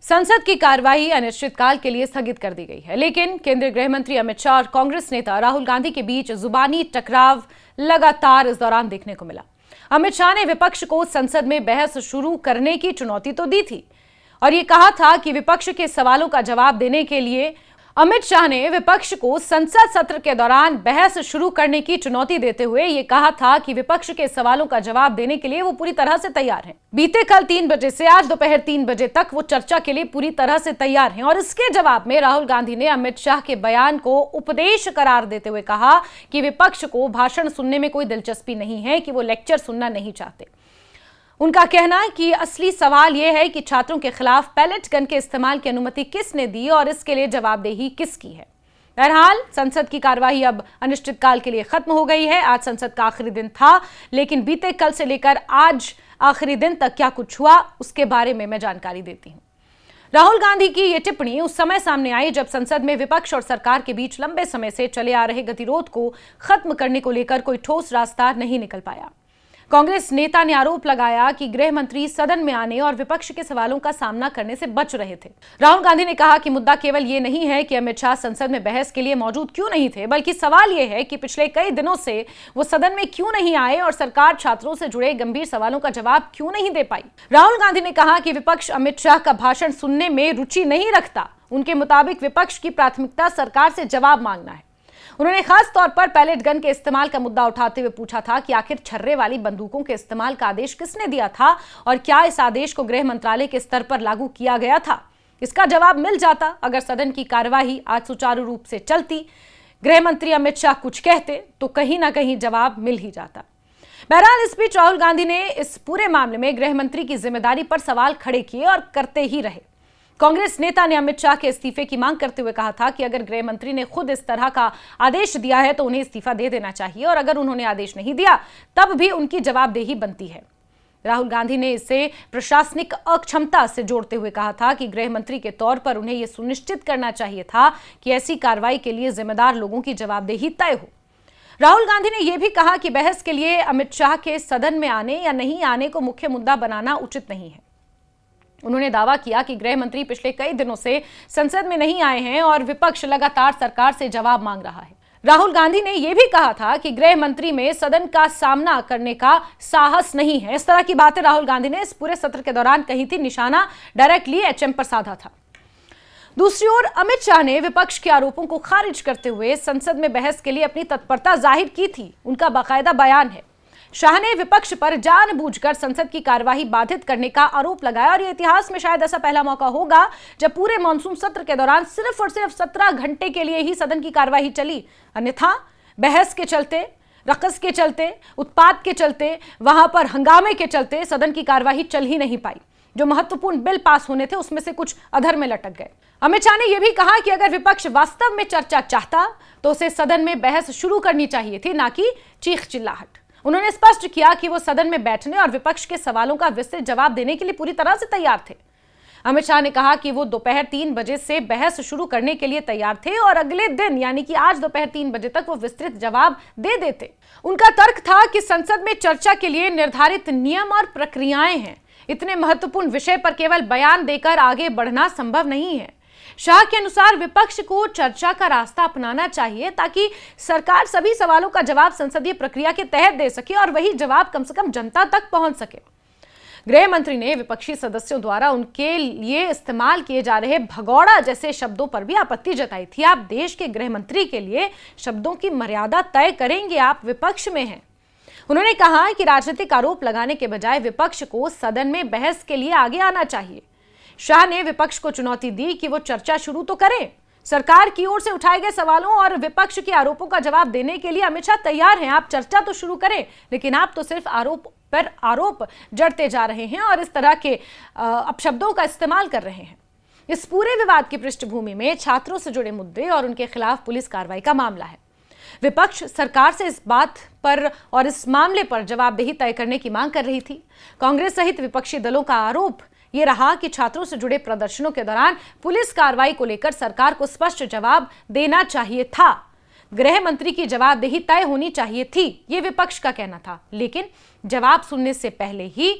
संसद की कार्यवाही अनिश्चितकाल के लिए स्थगित कर दी गई है, लेकिन केंद्रीय गृह मंत्री अमित शाह और कांग्रेस नेता राहुल गांधी के बीच जुबानी टकराव लगातार इस दौरान देखने को मिला। अमित शाह ने विपक्ष को संसद में बहस शुरू करने की चुनौती तो दी थी और ये कहा था कि विपक्ष के सवालों का जवाब देने के लिए अमित शाह ने विपक्ष को संसद सत्र के दौरान बहस शुरू करने की चुनौती देते हुए ये कहा था कि विपक्ष के सवालों का जवाब देने के लिए वो पूरी तरह से तैयार हैं। बीते कल 3 बजे से आज दोपहर 3 बजे तक वो चर्चा के लिए पूरी तरह से तैयार हैं और इसके जवाब में राहुल गांधी ने अमित शाह के बयान को उपदेश करार देते हुए कहा कि विपक्ष को भाषण सुनने में कोई दिलचस्पी नहीं है, कि वो लेक्चर सुनना नहीं चाहते। उनका कहना है कि असली सवाल यह है कि छात्रों के खिलाफ पैलेट गन के इस्तेमाल की अनुमति किसने दी और इसके लिए जवाबदेही किसकी है। बहरहाल संसद की कार्यवाही अब अनिश्चितकाल के लिए खत्म हो गई है। आज संसद का आखिरी दिन था, लेकिन बीते कल से लेकर आज आखिरी दिन तक क्या कुछ हुआ उसके बारे में मैं जानकारी देती हूं। राहुल गांधी की यह टिप्पणी उस समय सामने आई जब संसद में विपक्ष और सरकार के बीच लंबे समय से चले आ रहे गतिरोध को खत्म करने को लेकर कोई ठोस रास्ता नहीं निकल पाया। कांग्रेस नेता ने आरोप लगाया कि गृह मंत्री सदन में आने और विपक्ष के सवालों का सामना करने से बच रहे थे। राहुल गांधी ने कहा कि मुद्दा केवल ये नहीं है कि अमित शाह संसद में बहस के लिए मौजूद क्यों नहीं थे, बल्कि सवाल ये है कि पिछले कई दिनों से वो सदन में क्यों नहीं आए और सरकार छात्रों से जुड़े गंभीर सवालों का जवाब क्यों नहीं दे पाई। राहुल गांधी ने कहा कि विपक्ष अमित शाह का भाषण सुनने में रुचि नहीं रखता। उनके मुताबिक विपक्ष की प्राथमिकता सरकार से जवाब मांगना है। उन्होंने खास तौर पर पैलेट गन के इस्तेमाल का मुद्दा उठाते हुए पूछा था कि आखिर छर्रे वाली बंदूकों के इस्तेमाल का आदेश किसने दिया था और क्या इस आदेश को गृह मंत्रालय के स्तर पर लागू किया गया था। इसका जवाब मिल जाता अगर सदन की कार्यवाही आज सुचारू रूप से चलती। गृह मंत्री अमित शाह कुछ कहते तो कहीं ना कहीं जवाब मिल ही जाता। बहरहाल इस बीच राहुल गांधी ने इस पूरे मामले में गृह मंत्री की जिम्मेदारी पर सवाल खड़े किए और करते ही रहे। कांग्रेस नेता ने अमित शाह के इस्तीफे की मांग करते हुए कहा था कि अगर गृह मंत्री ने खुद इस तरह का आदेश दिया है तो उन्हें इस्तीफा दे देना चाहिए और अगर उन्होंने आदेश नहीं दिया तब भी उनकी जवाबदेही बनती है। राहुल गांधी ने इसे प्रशासनिक अक्षमता से जोड़ते हुए कहा था कि गृह मंत्री के तौर पर उन्हें यह सुनिश्चित करना चाहिए था कि ऐसी कार्रवाई के लिए जिम्मेदार लोगों की जवाबदेही तय हो। राहुल गांधी ने यह भी कहा कि बहस के लिए अमित शाह के सदन में आने या नहीं आने को मुख्य मुद्दा बनाना उचित नहीं है। उन्होंने दावा किया कि गृह मंत्री पिछले कई दिनों से संसद में नहीं आए हैं और विपक्ष लगातार सरकार से जवाब मांग रहा है। राहुल गांधी ने यह भी कहा था कि गृह मंत्री में सदन का सामना करने का साहस नहीं है। इस तरह की बातें राहुल गांधी ने इस पूरे सत्र के दौरान कही थी। निशाना डायरेक्टली एचएम पर साधा था। दूसरी ओर अमित शाह ने विपक्ष के आरोपों को खारिज करते हुए संसद में बहस के लिए अपनी तत्परता जाहिर की थी। उनका बाकायदा बयान है। शाह ने विपक्ष पर जानबूझकर संसद की कार्यवाही बाधित करने का आरोप लगाया और ये इतिहास में शायद ऐसा पहला मौका होगा जब पूरे मानसून सत्र के दौरान सिर्फ और सिर्फ 17 घंटे के लिए ही सदन की कार्यवाही चली। अन्यथा बहस के चलते, रकस के चलते, उत्पात के चलते, वहां पर हंगामे के चलते सदन की कार्यवाही चल ही नहीं पाई। जो महत्वपूर्ण बिल पास होने थे उसमें से कुछ अधर में लटक गए। अमित शाह ने यह भी कहा कि अगर विपक्ष वास्तव में चर्चा चाहता तो उसे सदन में बहस शुरू करनी चाहिए थी, ना कि चीख चिल्लाहट। उन्होंने स्पष्ट किया कि वो सदन में बैठने और विपक्ष के सवालों का विस्तृत जवाब देने के लिए पूरी तरह से तैयार थे। अमित शाह ने कहा कि वो दोपहर 3 बजे से बहस शुरू करने के लिए तैयार थे और अगले दिन यानी कि आज दोपहर 3 बजे तक वो विस्तृत जवाब दे देते। उनका तर्क था कि संसद में चर्चा के लिए निर्धारित नियम और प्रक्रियाएं हैं। इतने महत्वपूर्ण विषय पर केवल बयान देकर आगे बढ़ना संभव नहीं है। शाह के अनुसार विपक्ष को चर्चा का रास्ता अपनाना चाहिए ताकि सरकार सभी सवालों का जवाब संसदीय प्रक्रिया के तहत दे सके और वही जवाब कम से कम जनता तक पहुंच सके। गृह मंत्री ने विपक्षी सदस्यों द्वारा उनके लिए इस्तेमाल किए जा रहे भगौड़ा जैसे शब्दों पर भी आपत्ति जताई थी। आप देश के गृह मंत्री के लिए शब्दों की मर्यादा तय करेंगे, आप विपक्ष में हैं। उन्होंने कहा कि राजनीतिक आरोप लगाने के बजाय विपक्ष को सदन में बहस के लिए आगे आना चाहिए। शाह ने विपक्ष को चुनौती दी कि वो चर्चा शुरू तो करें। सरकार की ओर से उठाए गए सवालों और विपक्ष के आरोपों का जवाब देने के लिए अमित शाह तैयार हैं। आप चर्चा तो शुरू करें, लेकिन आप तो सिर्फ आरोप पर आरोप जड़ते जा रहे हैं और इस तरह के अपशब्दों का इस्तेमाल कर रहे हैं। इस पूरे विवाद की पृष्ठभूमि में छात्रों से जुड़े मुद्दे और उनके खिलाफ पुलिस कार्रवाई का मामला है। विपक्ष सरकार से इस बात पर और इस मामले पर जवाबदेही तय करने की मांग कर रही थी। कांग्रेस सहित विपक्षी दलों का आरोप ये रहा कि छात्रों से जुड़े प्रदर्शनों के दौरान पुलिस कार्रवाई को लेकर सरकार को स्पष्ट जवाब देना चाहिए था। गृह मंत्री की जवाबदेही तय होनी चाहिए थी, ये विपक्ष का कहना था। लेकिन जवाब सुनने से पहले ही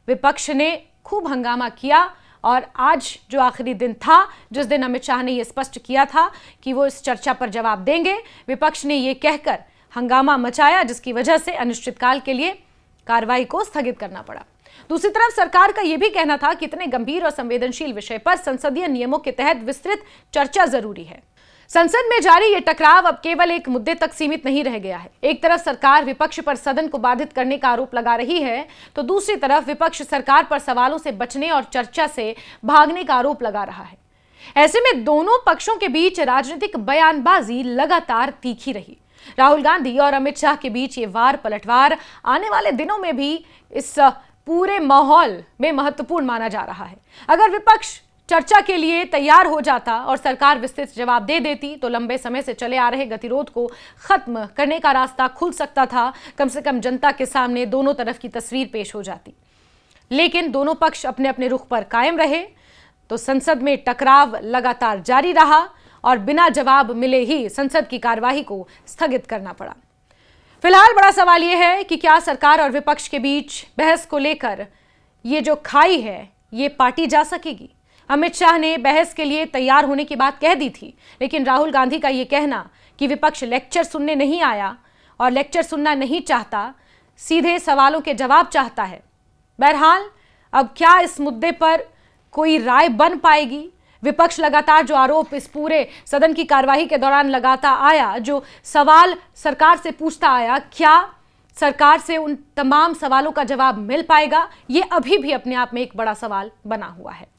विपक्ष ने खूब हंगामा किया और आज जो आखिरी दिन था जिस दिन अमित शाह ने यह स्पष्ट किया था कि वो इस चर्चा पर जवाब देंगे, विपक्ष ने यह कहकर हंगामा मचाया जिसकी वजह से अनिश्चितकाल के लिए कार्रवाई को स्थगित करना पड़ा। दूसरी तरफ सरकार का यह भी कहना था कि इतने गंभीर और संवेदनशील विषय पर संसदीय नियमों के तहत विस्तृत चर्चा जरूरी है। संसद में जारी ये टकराव अब केवल एक मुद्दे तक सीमित नहीं रह गया है। एक तरफ सरकार विपक्ष पर सदन को बाधित करने का आरोप लगा रही है, तो दूसरी तरफ विपक्ष सरकार पर सवालों से बचने और चर्चा से भागने का आरोप लगा रहा है। ऐसे में दोनों पक्षों के बीच राजनीतिक बयानबाजी लगातार तीखी रही। राहुल गांधी और अमित शाह के बीच ये वार पलटवार आने वाले दिनों में भी इस पूरे माहौल में महत्वपूर्ण माना जा रहा है। अगर विपक्ष चर्चा के लिए तैयार हो जाता और सरकार विस्तृत जवाब दे देती तो लंबे समय से चले आ रहे गतिरोध को खत्म करने का रास्ता खुल सकता था। कम से कम जनता के सामने दोनों तरफ की तस्वीर पेश हो जाती। लेकिन दोनों पक्ष अपने अपने रुख पर कायम रहे तो संसद में टकराव लगातार जारी रहा और बिना जवाब मिले ही संसद की कार्यवाही को स्थगित करना पड़ा। फिलहाल बड़ा सवाल यह है कि क्या सरकार और विपक्ष के बीच बहस को लेकर ये जो खाई है ये पाटी जा सकेगी। अमित शाह ने बहस के लिए तैयार होने की बात कह दी थी, लेकिन राहुल गांधी का यह कहना कि विपक्ष लेक्चर सुनने नहीं आया और लेक्चर सुनना नहीं चाहता, सीधे सवालों के जवाब चाहता है। बहरहाल अब क्या इस मुद्दे पर कोई राय बन पाएगी। विपक्ष लगातार जो आरोप इस पूरे सदन की कार्यवाही के दौरान लगाता आया, जो सवाल सरकार से पूछता आया, क्या सरकार से उन तमाम सवालों का जवाब मिल पाएगा, ये अभी भी अपने आप में एक बड़ा सवाल बना हुआ है।